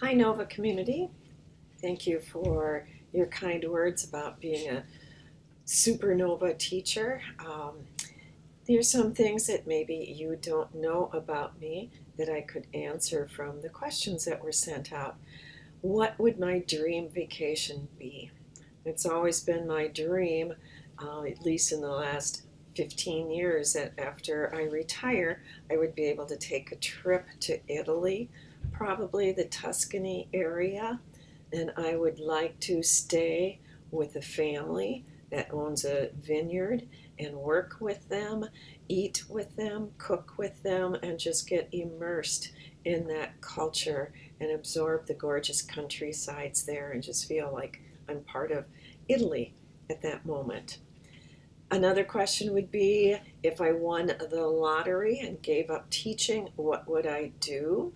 Hi, Nova community. Thank you for your kind words about being a supernova teacher. There's some things that maybe you don't know about me that I could answer from the questions that were sent out. What would my dream vacation be? It's always been my dream, at least in the last 15 years, that after I retire, I would be able to take a trip to Italy, probably the Tuscany area, and I would like to stay with a family that owns a vineyard and work with them, eat with them, cook with them, and just get immersed in that culture and absorb the gorgeous countrysides there and just feel like I'm part of Italy at that moment. Another question would be if I won the lottery and gave up teaching, what would I do?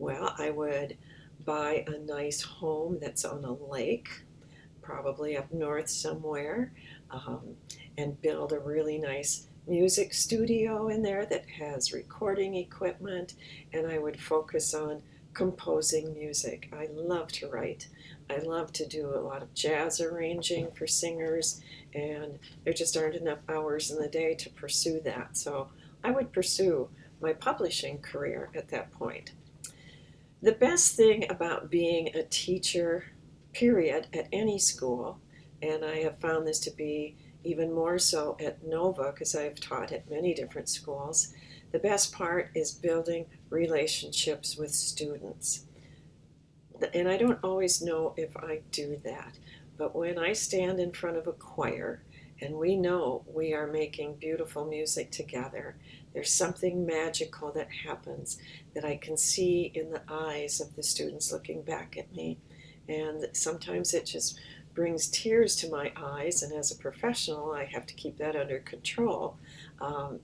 Well, I would buy a nice home that's on a lake, probably up north somewhere, um, and build a really nice music studio in there that has recording equipment, and I would focus on composing music. I love to write. I love to do a lot of jazz arranging for singers, and there just aren't enough hours in the day to pursue that. So I would pursue my publishing career at that point. The best thing about being a teacher, period, at any school, and I have found this to be even more so at Nova because I've taught at many different schools, the best part is building relationships with students. And I don't always know if I do that, but when I stand in front of a choir and we know we are making beautiful music together, there's something magical that happens that I can see in the eyes of the students looking back at me. And sometimes it just brings tears to my eyes, and as a professional, I have to keep that under control. Um,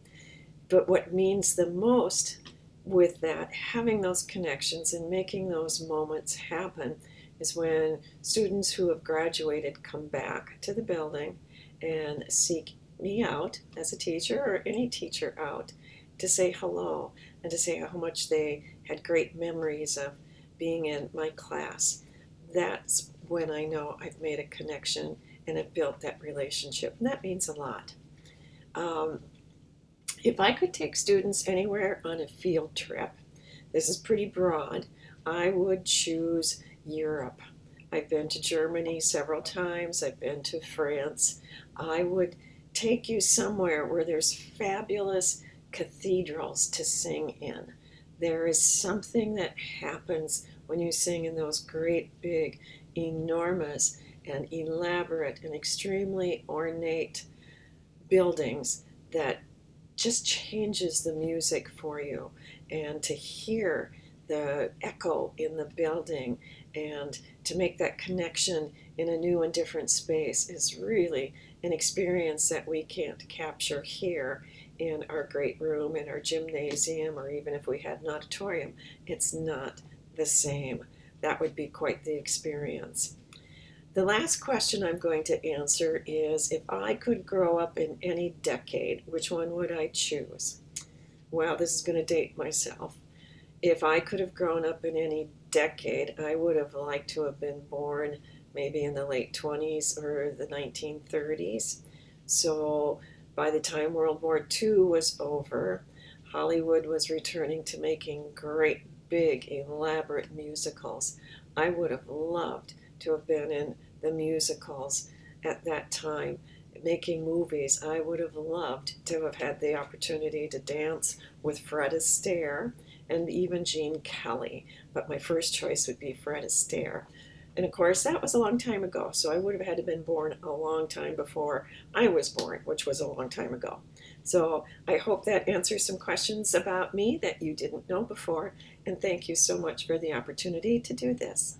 but what means the most with that, having those connections and making those moments happen, is when students who have graduated come back to the building and seek me out as a teacher or any teacher out to say hello and to say how much they had great memories of being in my class. That's when I know I've made a connection and have built that relationship, and that means a lot. Um, if I could take students anywhere on a field trip, this is pretty broad, I would choose Europe. I've been to Germany several times, I've been to France. I would take you somewhere where there's fabulous cathedrals to sing in. There is something that happens when you sing in those great, big, enormous, and elaborate and extremely ornate buildings that just changes the music for you. And to hear the echo in the building and to make that connection in a new and different space is really an experience that we can't capture here in our great room, in our gymnasium, or even if we had an auditorium. It's not the same. That would be quite the experience. The last question I'm going to answer is if I could grow up in any decade, which one would I choose? Well, this is going to date myself. If I could have grown up in any decade, I would have liked to have been born maybe in the late 20s or the 1930s. So by the time World War II was over, Hollywood was returning to making great, big, elaborate musicals. I would have loved to have been in the musicals at that time, making movies. I would have loved to have had the opportunity to dance with Fred Astaire and even Gene Kelly, but my first choice would be Fred Astaire. And of course, that was a long time ago, so I would have had to have been born a long time before I was born, which was a long time ago. So I hope that answers some questions about me that you didn't know before, and thank you so much for the opportunity to do this.